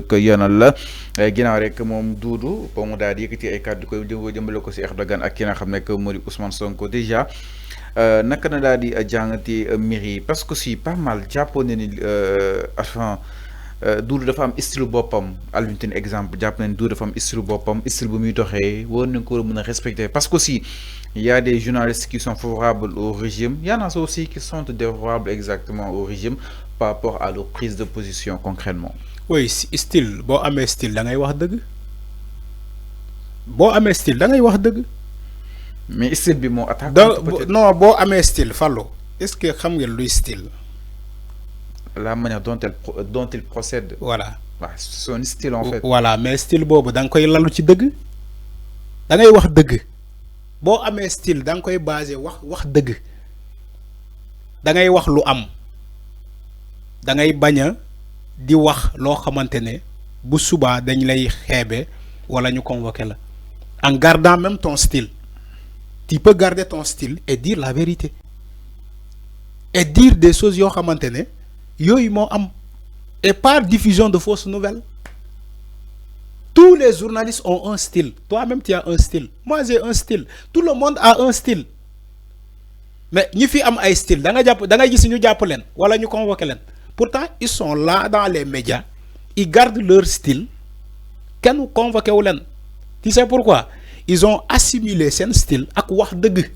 que yoonal la ginnaaw rek moom Doudou ba mu daal di yëkkati ay kàddu koy jëmbale ko si Erdogan ak ki nga xam ne que moo di Ousmane Sonko déjà naka na daal di jàngati mbir yi parce que si pas mal jàppoon na ni enfin Doudou dafa am style boppam Alioune Tine exemple jàpp na ni Doudou dafa am style boppam style bu muy doxee war nañ ko mën a respecter parce que aussi il y a des journalistes qui sont favorables au régime il y en a aussi qui sont défavorables exactement au régime par rapport à leur prise de position concrètement. Oui, style boo amee style da ngay wax dëgg boo amee style da ngay wax dëgg. mais style bi moo attaque. non boo amee style Fallou est-ce que xam nga luy style. la manière dont il procède. voilà waaw son style en fait. voilà mais style boobu da nga koy lalu ci dëgg da ngay wax dëgg boo amee style da nga koy basé wax dëgg da ngay wax lu am da ngay bañ a di wax loo xamante ne bu subaa dañ lay xeebe wala ñu convoqué la en gardant même ton style tu peux garder ton style et dire la vérité et dire des choses yoo xamante ne yooyu moo am et par diffusion de fausses nouvelles. Tous les journalistes ont un style. Toi-même, tu as un style. Moi, j'ai un style. Tout le monde a un style. Mais ñi fi am ay style da nga gis ñu jàpp leen wala ñu convoqué leen pourtant ils sont là dans les médias ils gardent leur style kenn convoqué wu leen. Tu sais pourquoi? Ils ont assimilé seen style ak wax dëgg.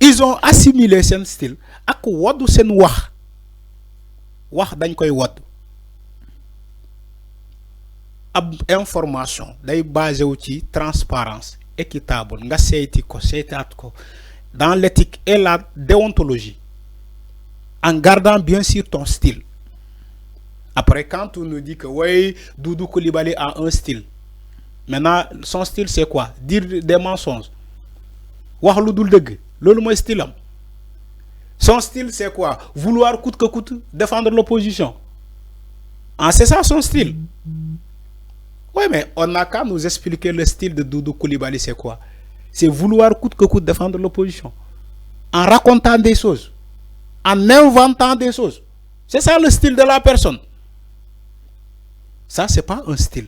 Ils ont assimilé seen style ak woddu seen wax dañ koy wodd. Ab information day basé wu ci transparence équitable nga seyti ko seytaat ko dans l'éthique et la déontologie en gardant bien sûr ton style. Après quand on nous dit que oui Doudou Coulibaly a un style maintenant son style c'est quoi? Dire des mensonges wax lu dul dëgg loolu mooy style am. Son style c'est quoi? Vouloir coûte que coûte défendre l'opposition. Ah c'est ça son style. Oui, mais on n'a qu'à nous expliquer le style de Doudou Coulibaly, c'est quoi? C'est vouloir coûte que coûte défendre l'opposition. En racontant des choses. En inventant des choses. C'est ça le style de la personne. Ça, c'est pas un style.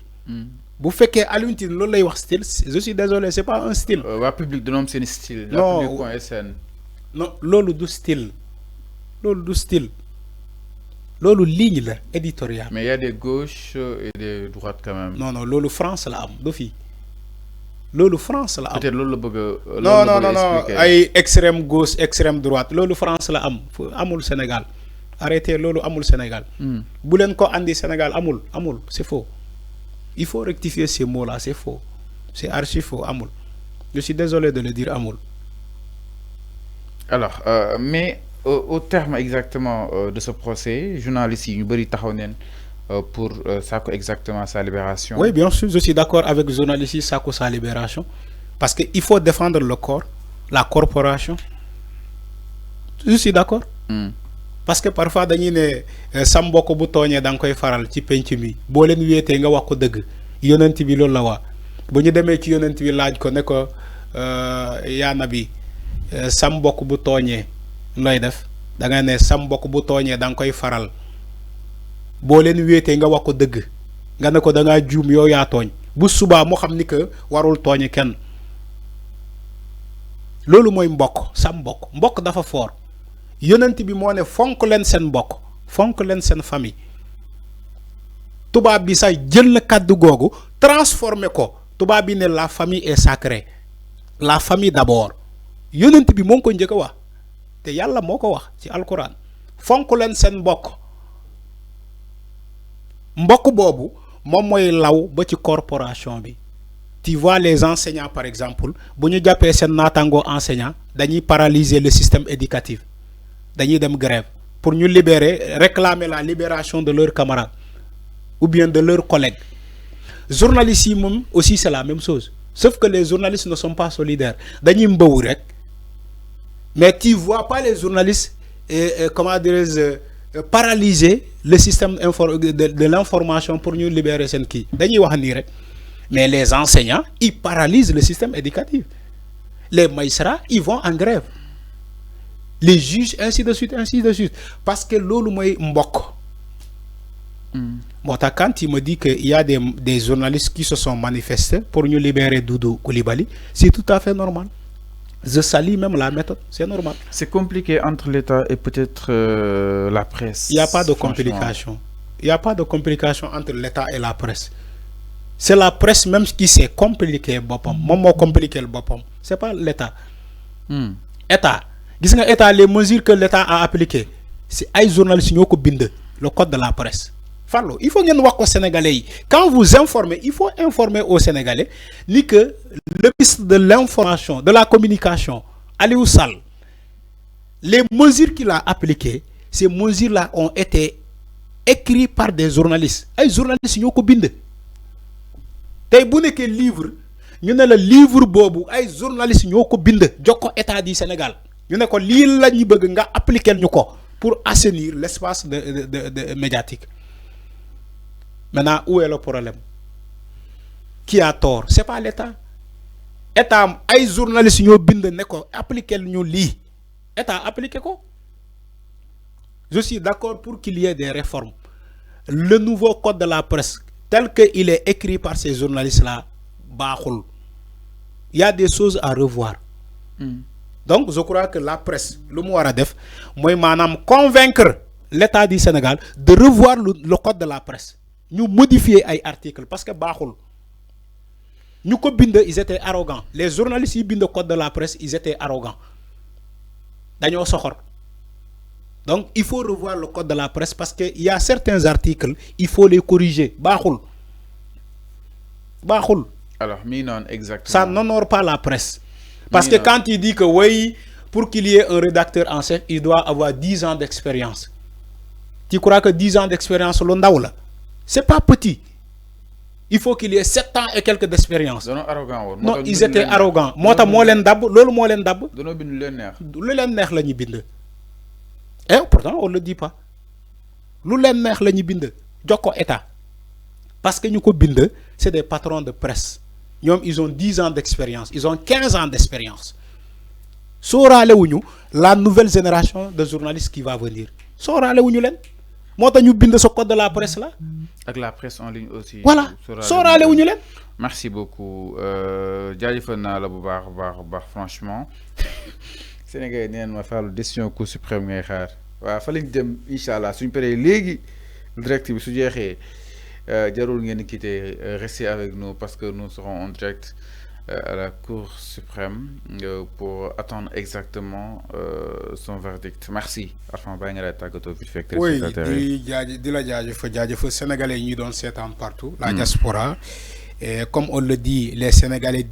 Vous faites que Alioune Tine loolu lay wax style, je suis désolé, c'est pas un style. waa public du noom seen style. Non, public.sn. non, loolu du style. Loolu du style. Loolu ligne la éditoriale. mais il y a des gauches et des droites quand même. Non loolu France la am du fi. Loolu France la am. peut-être loolu la bëgg non ay extrême gauche extrême droite loolu France la am amul Sénégal arrêtez loolu amul Sénégal. bu leen ko andi Sénégal amul c'est faux. Il faut rectifier ces mots-là c'est faux c'est archi faux amul. Je suis désolé de le dire amul. alors mais au terme exactement de ce procès journalistes yi ñu bëri taxaw neen pour sàkku exactement sa libération. Oui bien sûr je suis d'accord avec journalistes yi sàkku sa libération parce que il faut défendre le corps la corporation je suis d'accord. Parce que parfois dañuy ne sa mbokk bu tooñee da nga koy faral ci penc mi boo leen wéetee nga wax ko dëgg yonent bi loolu la waa bu ñu demee ci yonent bi laaj ko ne ko yaa nabi sa mbokk bu tooñee looy def da nga ne sa mbokk bu tooñee da nga koy faral boo leen wéetee nga wax ko dëgg nga ne ko da ngaa juum yow yaa tooñ bu subaa moo xam ni que warul tooñi kenn loolu mooy mbokk sa mbokk dafa fort yonent bi moo ne fonk leen seen mbokk fonk leen seen famille tubaab bi sax jël la kàddu googu transformé ko tubaab bi ne la famille est sacrée la famille d'abord yonent bi moo ngi ko njëkk a wax te yàlla moo ko wax ci alquran fonk leen seen mbokk boobu moom mooy law ba ci corporation bi. Tu vois les enseignants par exemple bu ñu jàppee seen naataango enseignant dañuy paralyser le système éducatif dañuy dem grève pour ñu libérer réclamer la libération de leurs camarades ou bien de leurs collègues. Journalistes yi moom aussi c'est la même chose sauf que les journalistes ne sont pas solidaires dañuy mbawu rek mais tu vois pas les journalistes comment dirais-je paralyser le système de l'information pour ñu libérer seen kii dañuy wax nii rek. Mais les enseignants, ils paralysent le système éducatif. Les magistrats, ils vont en grève. Les juges, ainsi de suite, ainsi de suite. Parce que loolu mooy mbokk Bon, quand il me dit qu'il y a des journalistes qui se sont manifestés pour nous libérer Doudou Koulibaly, c'est tout à fait normal. Je salue même la méthode, c'est normal. C'est compliqué entre l'État et peut-être la presse. Il n'y a pas de complication. Il n'y a pas de complication entre l'État et la presse. C'est la presse même qui s'est compliqué. Moi, compliqué le bopam. C'est pas l'État. État. État, les mesures que l'État a appliquées, c'est les journalistes qui ont le code de la presse. Il faut que nous aux Sénégalais. Quand vous informez, il faut informer aux Sénégalais que le ministre de l'information, de la communication, Aliou Sall, les mesures qu'il a appliquées, ces mesures-là ont été écrites par des journalistes. Les journalistes qui ont binde. Tay bu nekkee livre ñu ne le livre boobu ay journalistes ñoo ko bind jox ko état du Sénégal ñu ne ko lii la ñu bëgg nga appliquer ñu ko pour assainir l'espace de médiatique. Maintenant, où est le problème? Qui a tort? C'est pas l'État. État ay journalistes ñoo bind ne ko appliquer ñu lii état appliquer ko. Je suis d'accord pour qu'il y ait des réformes. Le nouveau code de la presse tel qu'il est écrit par ces journalistes-là, il y a des choses à revoir. Donc, je crois que la presse, le mot Aradef, moi, convaincre l'État du Sénégal de revoir le code de la presse. Nous modifier les articles parce que nous, ils étaient arrogants. Les journalistes qui bindent le code de la presse, ils étaient arrogants. Donc, il faut revoir le code de la presse parce qu'il y a certains articles, il faut les corriger. Alors, non, exactement. Ça n'honore pas la presse. Parce que quand il dit que oui, pour qu'il y ait un rédacteur en chef, il doit avoir 10 ans d'expérience. Tu crois que 10 ans d'expérience, c'est pas petit. Il faut qu'il y ait 7 ans et quelques d'expérience. Non, ils étaient arrogants. Et pourtant, on ne le dit pas. Nous État. Parce que nous, c'est des patrons de presse. Ils ont 10 ans d'expérience. Ils ont 15 ans d'expérience. La nouvelle génération de journalistes qui va venir. Moi, nous avons ce code de la presse là. Avec la presse en ligne aussi. Voilà. Merci beaucoup. Franchement. Sénégal neen ma faalu décision Cour suprême ngay xaar waaw fa lañ dem inshallah suñu paree léegi direct bi su jeexee jarul ngeen quitter restez avec nous parce que nous serons en direct à la Cour suprême pour attendre exactement son verdict. Merci. Enfin baa nga lay tàggatoo vite fait. Oui, di la jaajëf sénégalais yi ñu doon seetaan partout la diaspora et comme on le dit les Sénégalais